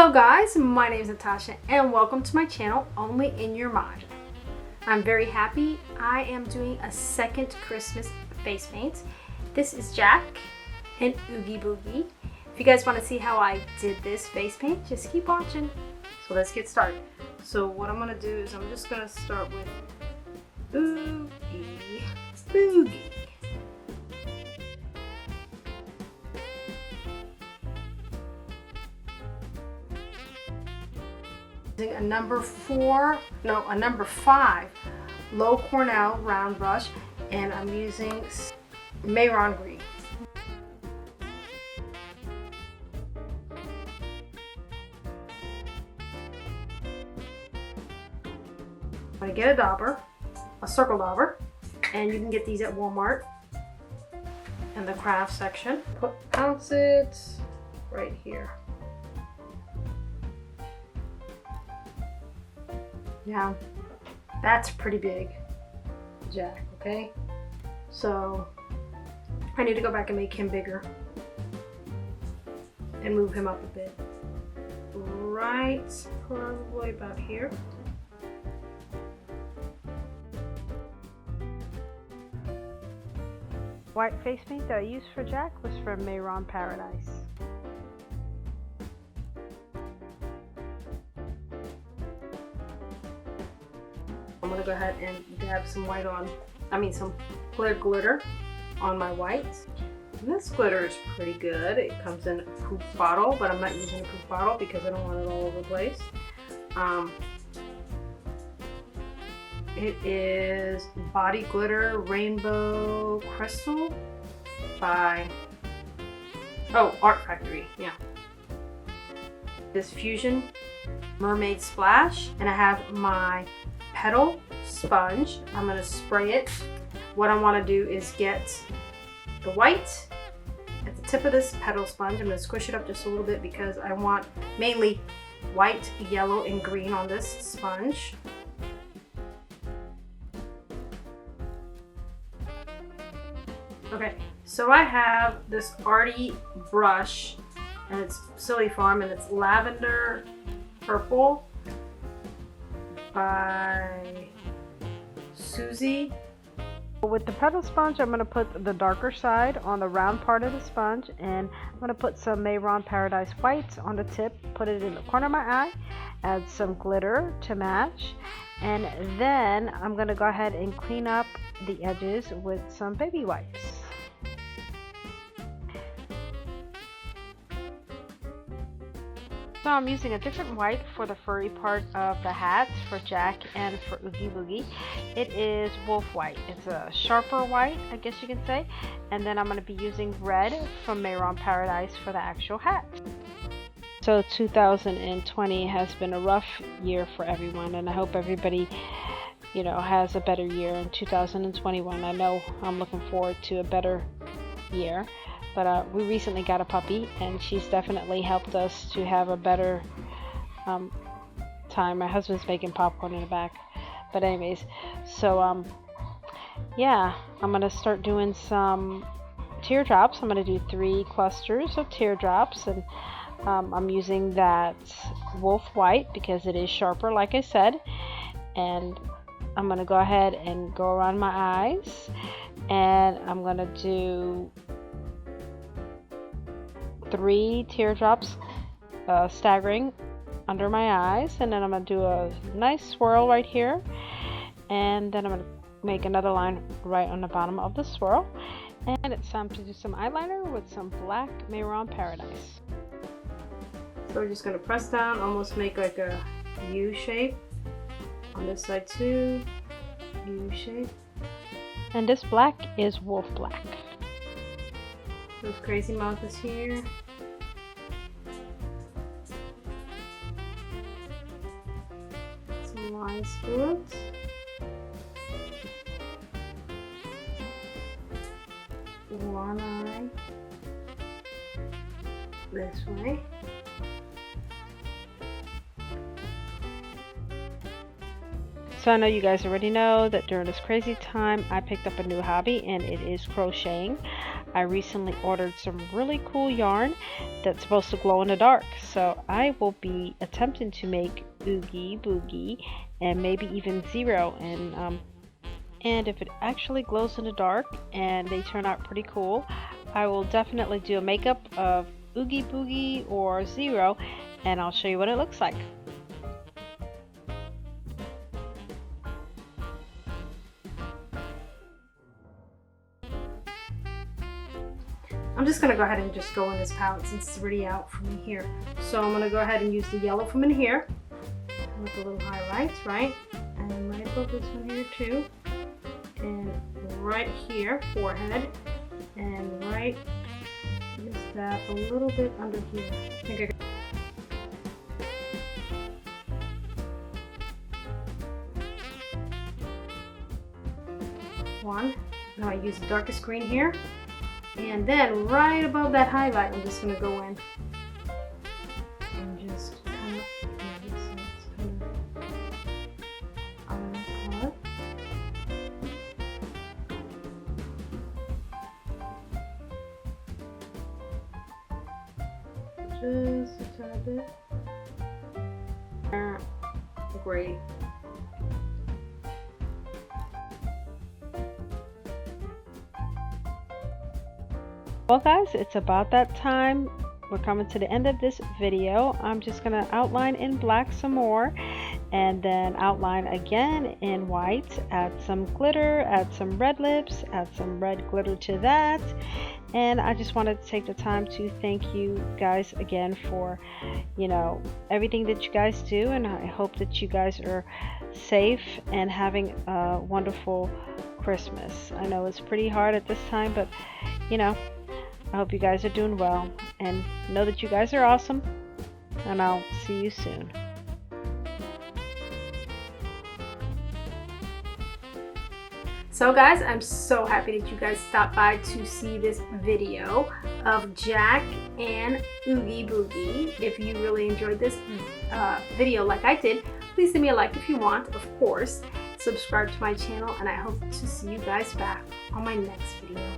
Hello guys, my name is Natasha and welcome to my channel, Only in Your Mind. I'm very happy I am doing a second Christmas face paint. This is Jack and Oogie Boogie. If you guys want to see how I did this face paint, just keep watching. So let's get started. So what I'm going to do is I'm just going to start with Oogie Boogie. A number 5 low Cornell round brush, and I'm using mehron green. I'm going to get a dauber, a circle dauber, and you can get these at Walmart in the craft section. Pounce it right here. Now, that's pretty big, Jack, okay? So, I need to go back and make him bigger and move him up a bit. Right, probably about here. White face paint that I used for Jack was from Mehron Paradise. I'm gonna go ahead and dab some white on, some clear glitter on my whites. And this glitter is pretty good. It comes in a proof bottle, but I'm not using a proof bottle because I don't want it all over the place. It is Body Glitter Rainbow Crystal by Art Factory, yeah. This Fusion Mermaid Splash, and I have my petal sponge. I'm going to spray it. What I want to do is get the white at the tip of this petal sponge. I'm going to squish it up just a little bit because I want mainly white, yellow, and green on this sponge. Okay, so I have this Artie brush, and it's Silly Farm, and it's Lavender Purple by Susie. With the petal sponge, I'm going to put the darker side on the round part of the sponge, and I'm going to put some Mehron Paradise whites on the tip, put it in the corner of my eye, add some glitter to match, and then I'm going to go ahead and clean up the edges with some baby wipes. So I'm using a different white for the furry part of the hats for Jack and for Oogie Boogie. It is Wolfe white. It's a sharper white, I guess you can say. And then I'm going to be using red from Mehron Paradise for the actual hat. So 2020 has been a rough year for everyone, and I hope everybody, has a better year in 2021. I know I'm looking forward to a better year. But we recently got a puppy, and she's definitely helped us to have a better time. My husband's making popcorn in the back. But anyways, so yeah, I'm going to start doing some teardrops. I'm going to do 3 clusters of teardrops, and I'm using that Wolfe white because it is sharper, like I said. And I'm going to go ahead and go around my eyes, and I'm going to do 3 teardrops staggering under my eyes, and then I'm going to do a nice swirl right here, and then I'm going to make another line right on the bottom of the swirl. And it's time to do some eyeliner with some black Mehron Paradise. So we're just going to press down, almost make like a U shape on this side too. U shape. And this black is Wolfe black. Those crazy mouth is here. Some lines through it. One eye this way. So I know you guys already know that during this crazy time I picked up a new hobby, and it is crocheting. I recently ordered some really cool yarn that's supposed to glow in the dark. So I will be attempting to make Oogie Boogie and maybe even Zero, and if it actually glows in the dark and they turn out pretty cool, I will definitely do a makeup of Oogie Boogie or Zero, and I'll show you what it looks like. I'm just going to go ahead and just go in this palette since it's already out from in here. So I'm going to go ahead and use the yellow from in here with the little highlights, right? And right above this one here too. And right here, forehead. And right, just that a little bit under here. I think I got one. Now I use the darkest green here. And then right above that highlight, I'm just going to go in and just kind of, just a tad bit. Great. Well guys, it's about that time. We're coming to the end of this video. I'm just going to outline in black some more, and then outline again in white, add some glitter, add some red lips, add some red glitter to that. And I just wanted to take the time to thank you guys again for, everything that you guys do, and I hope that you guys are safe and having a wonderful Christmas. I know it's pretty hard at this time, but I hope you guys are doing well, and know that you guys are awesome, and I'll see you soon. So guys, I'm so happy that you guys stopped by to see this video of Jack and Oogie Boogie. If you really enjoyed this video like I did, please leave me a like if you want, of course. Subscribe to my channel, and I hope to see you guys back on my next video.